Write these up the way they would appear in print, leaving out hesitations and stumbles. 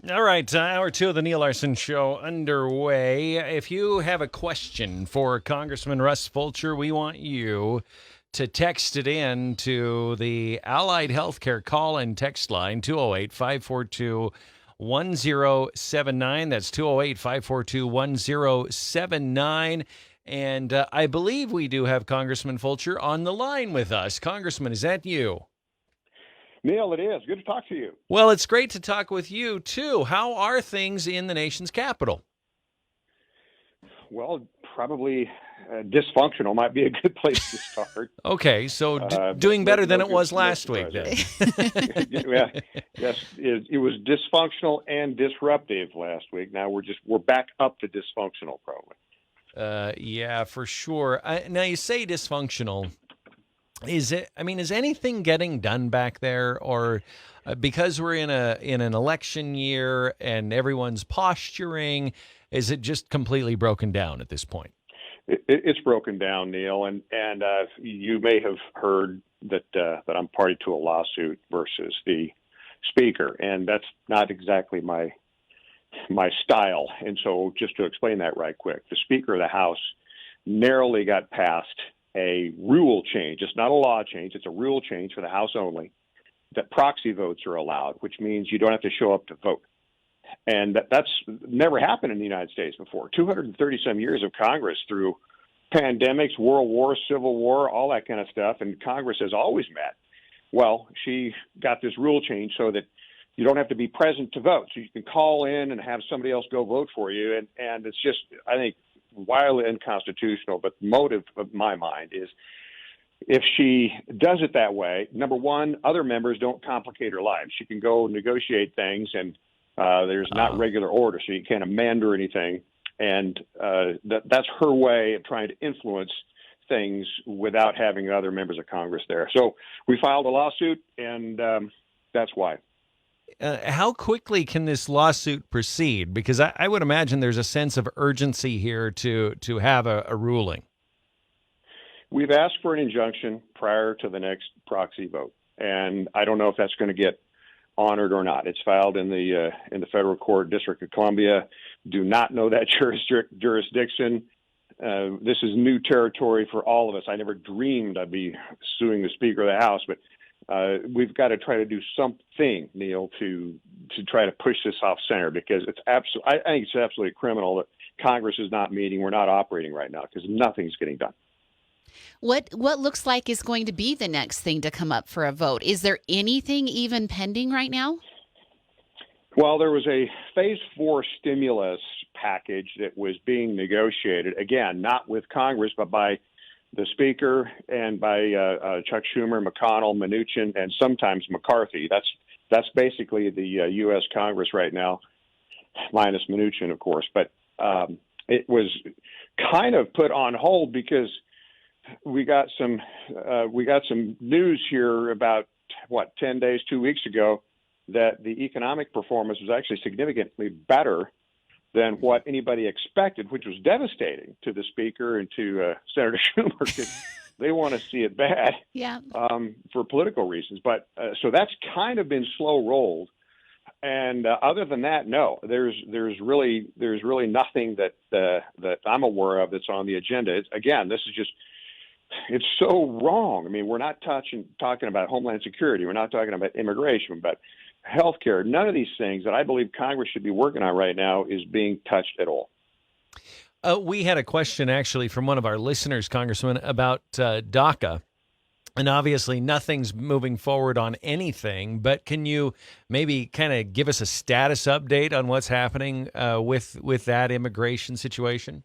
All right, hour two of the Neil Larson Show underway. If you have a question for Congressman Russ Fulcher, we want you to text it in to the Allied Healthcare call and text line, 208-542-1079. That's 208-542-1079. And I believe we do have Congressman Fulcher on the line with us. Congressman, is that you? Neil, it is. Good to talk to you. Well, it's great to talk with you, too. How are things in the nation's capital? Well, probably dysfunctional might be a good place to start. Okay, so doing better than it was No last week, then. Yeah, yes, it was dysfunctional and disruptive last week. Now we're back up to dysfunctional, probably. Yeah, for sure. Now, you say dysfunctional. Is anything getting done back there, or because we're in an election year and everyone's posturing, is it just completely broken down at this point? It's broken down, Neil, and you may have heard that I'm party to a lawsuit versus the speaker, and that's not exactly my style. And so, just to explain that right quick, the Speaker of the House narrowly got past a rule change. It's not a law change. It's a rule change for the House only, that proxy votes are allowed, which means you don't have to show up to vote. And that's never happened in the United States before. 230-some years of Congress through pandemics, World War, Civil War, all that kind of stuff, and Congress has always met. Well, she got this rule change so that you don't have to be present to vote. So you can call in and have somebody else go vote for you. And it's just, I think, wildly unconstitutional. But the motive of my mind is, if she does it that way, number one, other members don't complicate her life. She can go negotiate things, and there's not regular order, so you can't amend or anything. And that's her way of trying to influence things without having other members of Congress there. So we filed a lawsuit, and that's why. How quickly can this lawsuit proceed? Because I would imagine there's a sense of urgency here to have a ruling. We've asked for an injunction prior to the next proxy vote, and I don't know if that's going to get honored or not. It's filed in the federal court, District of Columbia. Do not know that jurisdiction. This is new territory for all of us. I never dreamed I'd be suing the Speaker of the House, but we've got to try to do something, Neil, to try to push this off center, because it's I think it's absolutely criminal that Congress is not meeting. We're not operating right now because nothing's getting done. What looks like is going to be the next thing to come up for a vote? Is there anything even pending right now? Well, there was a Phase 4 stimulus package that was being negotiated, again, not with Congress, but by the Speaker and by Chuck Schumer, McConnell, Mnuchin, and sometimes McCarthy. That's basically the U.S. Congress right now, minus Mnuchin, of course. But it was kind of put on hold because we got some news here about 10 days, 2 weeks ago, that the economic performance was actually significantly better than what anybody expected, which was devastating to the Speaker and to Senator Schumer, because they want to see it bad, Yeah. For political reasons. But so that's kind of been slow rolled. And other than that, no, there's really nothing that I'm aware of that's on the agenda. Again, this is just, it's so wrong. I mean, we're not talking about Homeland Security. We're not talking about immigration, but healthcare. None of these things that I believe Congress should be working on right now is being touched at all. We had a question actually from one of our listeners, Congressman, about DACA. And obviously nothing's moving forward on anything, but can you maybe kind of give us a status update on what's happening with that immigration situation?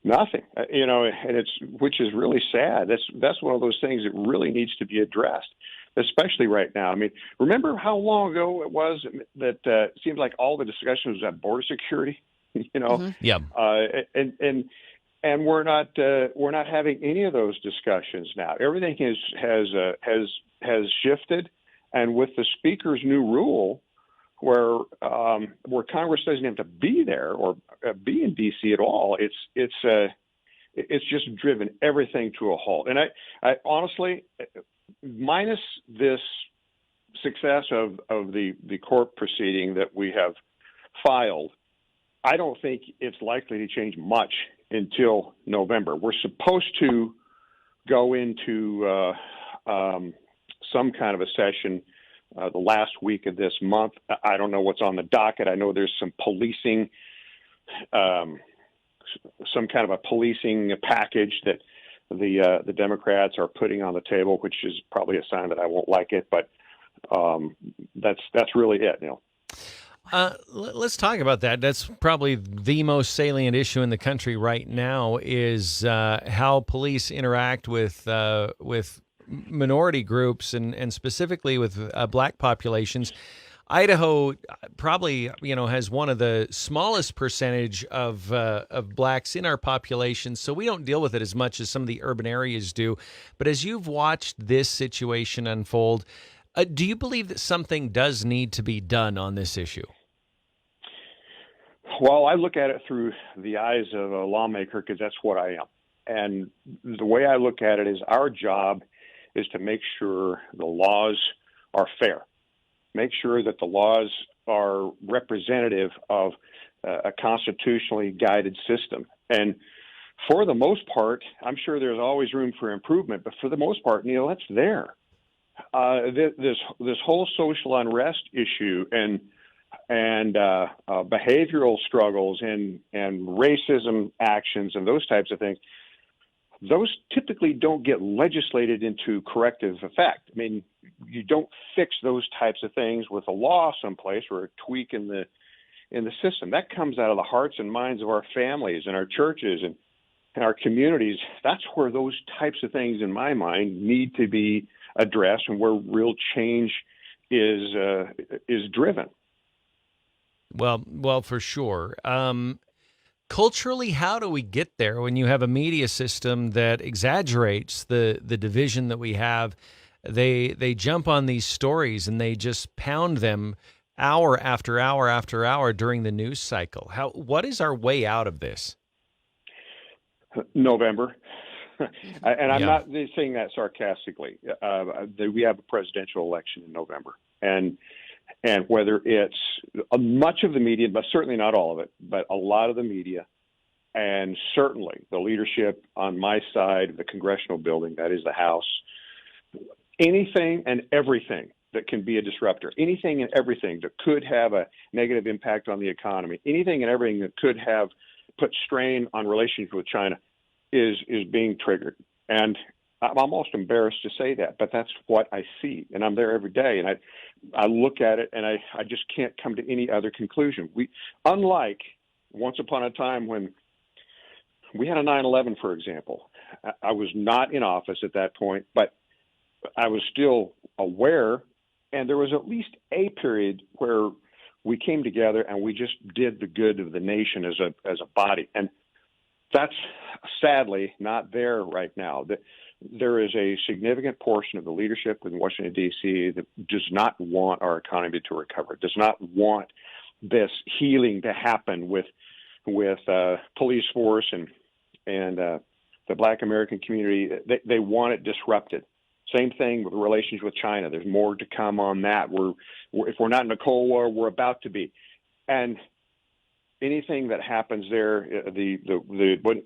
Nothing, and which is really sad. That's one of those things that really needs to be addressed, especially right now. I mean, remember how long ago it was that it seemed like all the discussion was about border security, Mm-hmm. Yeah. And we're not having any of those discussions now. Everything has shifted, and with the Speaker's new rule, where Congress doesn't have to be there or be in D.C. at all, it's just driven everything to a halt. And I honestly, minus this success of the court proceeding that we have filed, I don't think it's likely to change much until November. We're supposed to go into some kind of a session the last week of this month. I don't know what's on the docket. I know there's some policing, some kind of a policing package that the Democrats are putting on the table, which is probably a sign that I won't like it. But that's really it, Neal. Let's talk about that. That's probably the most salient issue in the country right now is how police interact with minority groups and specifically with black populations. Idaho probably, has one of the smallest percentage of blacks in our population, so we don't deal with it as much as some of the urban areas do. But as you've watched this situation unfold, do you believe that something does need to be done on this issue? Well, I look at it through the eyes of a lawmaker because that's what I am. And the way I look at it is our job is to make sure the laws are fair, make sure that the laws are representative of a constitutionally guided system. And for the most part, I'm sure there's always room for improvement, but for the most part, Neal, that's there. This whole social unrest issue and behavioral struggles and racism actions and those types of things, those typically don't get legislated into corrective effect. I mean, you don't fix those types of things with a law someplace or a tweak in the system. That comes out of the hearts and minds of our families and our churches and our communities. That's where those types of things, in my mind, need to be addressed and where real change is driven. Well, for sure. Culturally, how do we get there when you have a media system that exaggerates the division that we have? They jump on these stories and they just pound them hour after hour after hour during the news cycle. What is our way out of this? November. And I'm not saying that sarcastically. We have a presidential election in November. And whether it's much of the media, but certainly not all of it, but a lot of the media, and certainly the leadership on my side of the congressional building, that is the House, anything and everything that can be a disruptor, anything and everything that could have a negative impact on the economy, anything and everything that could have put strain on relations with China is being triggered. And I'm almost embarrassed to say that, but that's what I see. And I'm there every day. And I look at it and I just can't come to any other conclusion. Unlike once upon a time when we had a 9/11, for example, I was not in office at that point, but I was still aware. And there was at least a period where we came together and we just did the good of the nation as a body. And that's sadly not there right now. There is a significant portion of the leadership in Washington, D.C. that does not want our economy to recover, does not want this healing to happen with police force and the Black American community. They want it disrupted. Same thing with relations with China. There's more to come on that. If we're not in a Cold War, we're about to be. And anything that happens there, the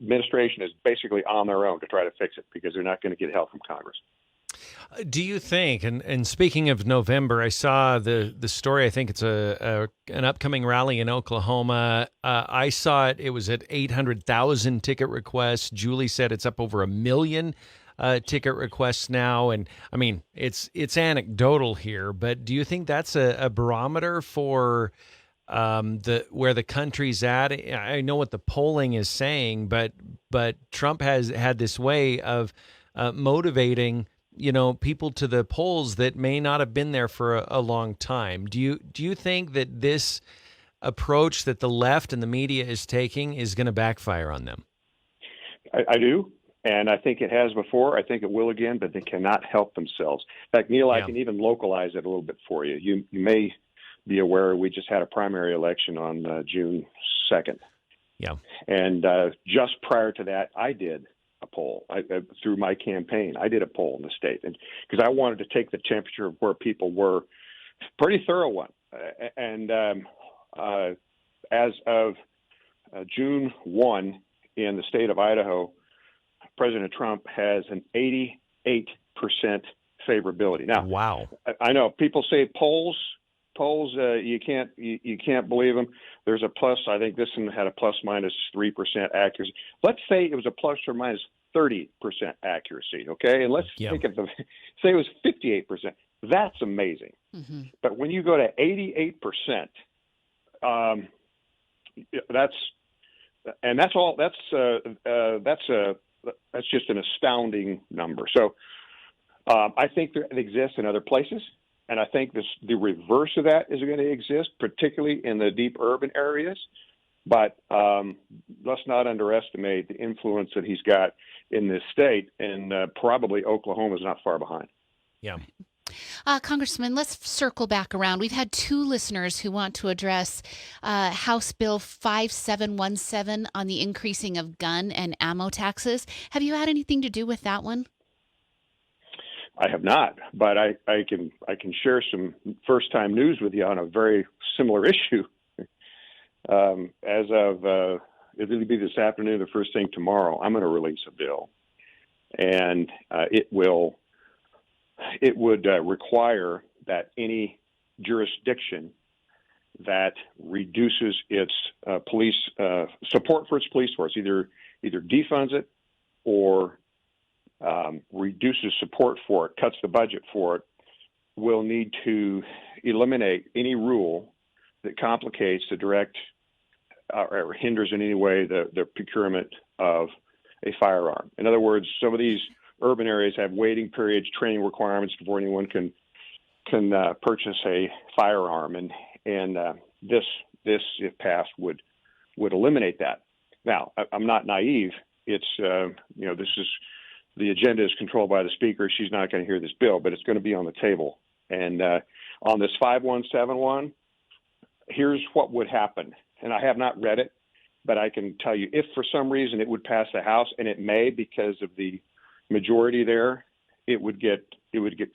administration is basically on their own to try to fix it because they're not going to get help from Congress. Do you think, and speaking of November, I saw the story, I think it's an upcoming rally in Oklahoma. I saw it was at 800,000 ticket requests. Julie said it's up over 1 million ticket requests now. And I mean, it's anecdotal here, but do you think that's a barometer for where the country's at? I know what the polling is saying, but Trump has had this way of motivating, people to the polls that may not have been there for a long time. Do you think that this approach that the left and the media is taking is going to backfire on them? I do. And I think it has before. I think it will again, but they cannot help themselves. In fact, Neal, I can even localize it a little bit for you. You may be aware we just had a primary election on June 2nd. Yeah. And just prior to that, I did a poll through my campaign. I did a poll in the state, and because I wanted to take the temperature of where people were pretty thorough one. And as of June 1 in the state of Idaho, President Trump has an 88% favorability. Now, Wow. I know people say polls, you can't believe them. There's a plus. I think this one had a plus minus 3% accuracy. Let's say it was a plus or minus 30% accuracy. Okay. And let's think of say it was 58%. That's amazing. Mm-hmm. But when you go to 88%, that's just an astounding number. So I think that it exists in other places, and I think the reverse of that is going to exist, particularly in the deep urban areas. But let's not underestimate the influence that he's got in this state, and probably Oklahoma is not far behind. Yeah. Congressman, let's circle back around. We've had two listeners who want to address House Bill 5717 on the increasing of gun and ammo taxes. Have you had anything to do with that one? I have not, but I can share some first-time news with you on a very similar issue. As of it'll be this afternoon, the first thing tomorrow, I'm going to release a bill, and it would require that any jurisdiction that reduces its police support for its police force, either defunds it or reduces support for it, cuts the budget for it, will need to eliminate any rule that complicates the direct or hinders in any way the procurement of a firearm. In other words, some of these urban areas have waiting periods, training requirements before anyone can purchase a firearm, and this if passed would eliminate that. Now, I'm not naive. It's this is the agenda is controlled by the speaker. She's not going to hear this bill, but it's going to be on the table. And on this 5171, here's what would happen. And I have not read it, but I can tell you if for some reason it would pass the House, and it may because of the majority there, it would get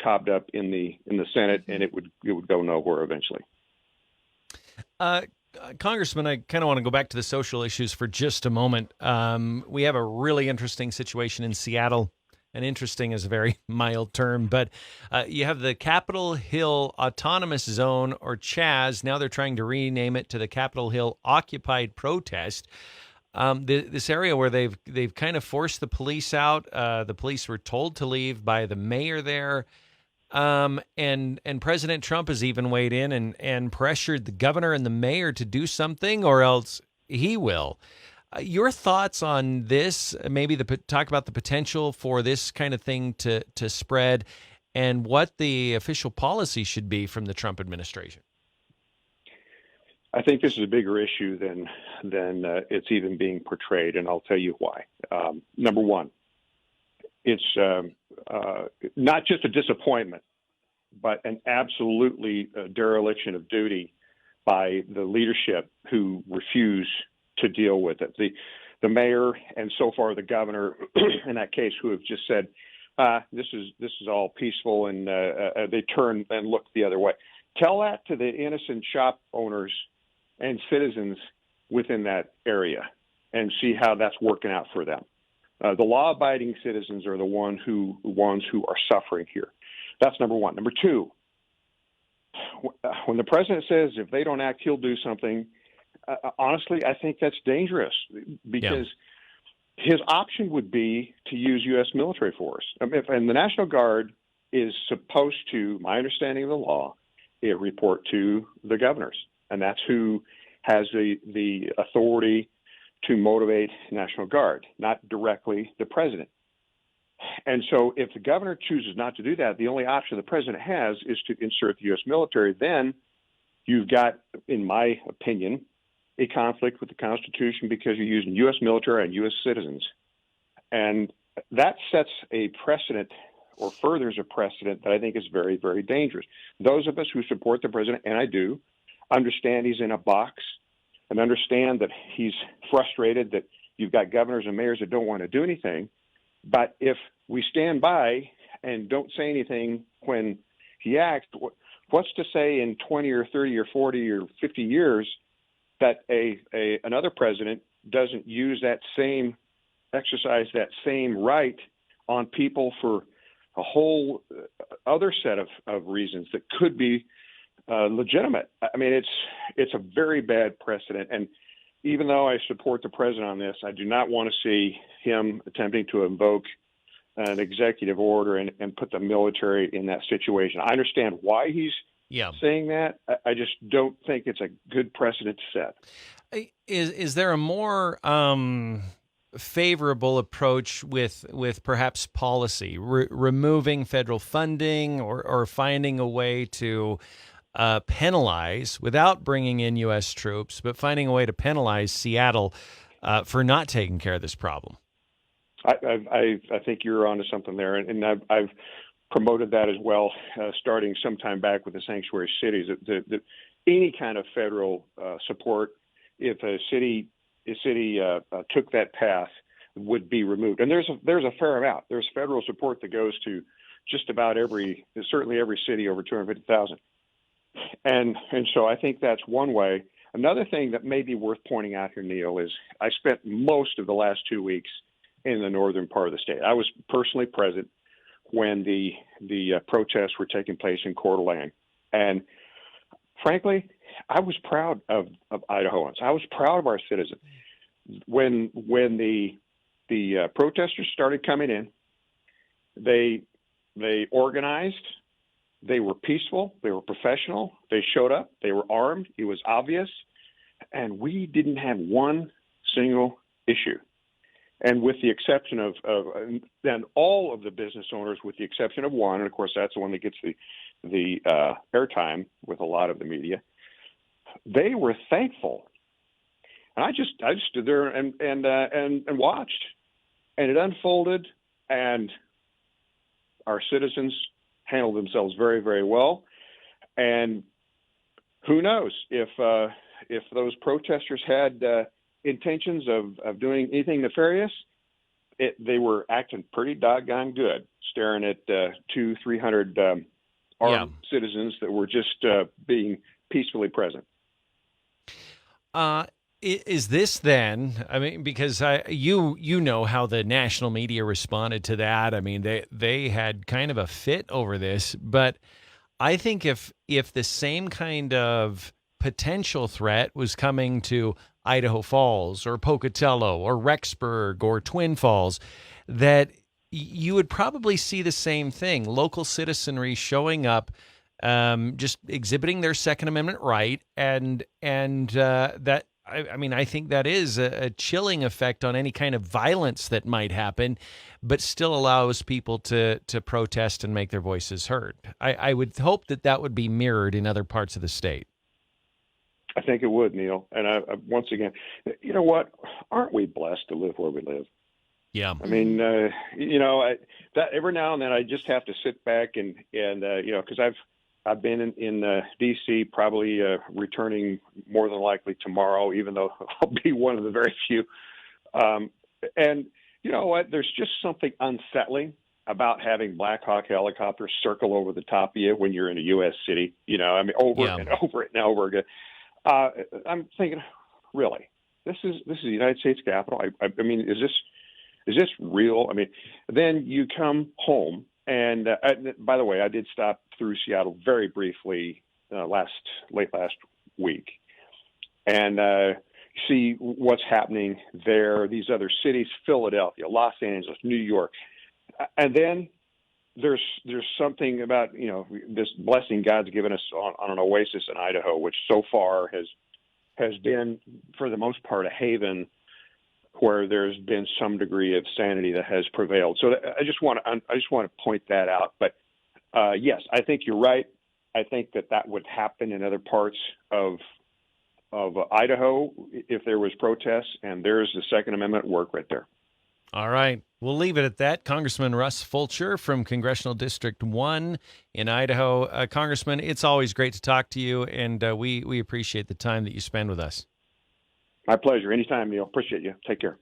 cobbed up in the Senate, and it would go nowhere eventually. Congressman, I kind of want to go back to the social issues for just a moment. We have a really interesting situation in Seattle, and interesting is a very mild term, but you have the Capitol Hill Autonomous Zone, or CHAZ. Now they're trying to rename it to the Capitol Hill Occupied Protest. This area where they've kind of forced the police out. The police were told to leave by the mayor there. And President Trump has even weighed in and pressured the governor and the mayor to do something, or else he will. Your thoughts on this? Maybe talk about the potential for this kind of thing to spread, and what the official policy should be from the Trump administration. I think this is a bigger issue than it's even being portrayed, and I'll tell you why. Number one, it's not just a disappointment, but an absolutely dereliction of duty by the leadership who refuse to deal with it. The mayor and so far the governor, in that case, who have just said this is all peaceful, and they turn and look the other way. Tell that to the innocent shop owners and citizens within that area, and see how that's working out for them. The law-abiding citizens are the ones who are suffering here. That's number one. Number two, when the president says if they don't act, he'll do something, honestly, I think that's dangerous, because his option would be to use U.S. military force. And the National Guard is supposed to, my understanding of the law, it report to the governors, and that's who has the authority to motivate National Guard, not directly the president. And so if the governor chooses not to do that, the only option the president has is to insert the U.S. military. Then you've got, in my opinion, a conflict with the Constitution, because you're using U.S. military and U.S. citizens. And that sets a precedent, or furthers a precedent, that I think is very, very dangerous. Those of us who support the president, and I do, understand he's in a box, and understand that he's frustrated that you've got governors and mayors that don't want to do anything. But if we stand by and don't say anything when he acts, what's to say in 20 or 30 or 40 or 50 years that another president doesn't exercise that same right on people for a whole other set of reasons that could be legitimate. I mean, it's a very bad precedent. And even though I support the president on this, I do not want to see him attempting to invoke an executive order and put the military in that situation. I understand why he's saying that. I just don't think it's a good precedent to set. Is there a more favorable approach with perhaps policy, removing federal funding or finding a way to penalize without bringing in U.S. troops, but finding a way to penalize Seattle for not taking care of this problem? I think you're onto something there, and I've promoted that as well, starting sometime back with the sanctuary cities. That any kind of federal support, if a city took that path, would be removed. And there's a fair amount. There's federal support that goes to just about certainly every city over 250,000. And so I think that's one way. Another thing that may be worth pointing out here, Neal, is I spent most of the last 2 weeks in the northern part of the state. I was personally present when the protests were taking place in Coeur d'Alene. And frankly, I was proud of Idahoans. I was proud of our citizens. When the protesters started coming in, they organized. They were peaceful. They were professional. They showed up. They were armed. It was obvious. And we didn't have one single issue. And with the exception of then all of the business owners, with the exception of one, and of course that's the one that gets the airtime with a lot of the media, they were thankful. And I just stood there and watched, and it unfolded, and our citizens handled themselves very, very well. And who knows if those protesters had intentions of doing anything nefarious, they were acting pretty doggone good, staring at 200-300 armed citizens that were just being peacefully present. Is this then? I mean, because you know how the national media responded to that. I mean, they had kind of a fit over this, but I think if the same kind of potential threat was coming to Idaho Falls or Pocatello or Rexburg or Twin Falls, that you would probably see the same thing. Local citizenry showing up, just exhibiting their Second Amendment right, and that. I mean, I think that is a chilling effect on any kind of violence that might happen, but still allows people to protest and make their voices heard. I would hope that would be mirrored in other parts of the state. I think it would, Neal. And I once again, you know what? Aren't we blessed to live where we live? Yeah. I mean, that every now and then I just have to sit back and because I've been in D.C. probably returning more than likely tomorrow, even though I'll be one of the very few. And you know what? There's just something unsettling about having Black Hawk helicopters circle over the top of you when you're in a U.S. city. I mean, over and over and over again. I'm thinking, really, this is the United States Capitol. I mean, is this real? I mean, then you come home, and by the way, I did stop through Seattle very briefly late last week, and see what's happening there. These other cities: Philadelphia, Los Angeles, New York, and then there's something about this blessing God's given us on an oasis in Idaho, which so far has been for the most part a haven where there's been some degree of sanity that has prevailed. So I just want to point that out. But yes, I think you're right. I think that would happen in other parts of Idaho if there was protests, and there's the Second Amendment work right there. All right. We'll leave it at that. Congressman Russ Fulcher from Congressional District 1 in Idaho. Congressman, it's always great to talk to you, and we appreciate the time that you spend with us. My pleasure. Anytime, Neal. Appreciate you. Take care.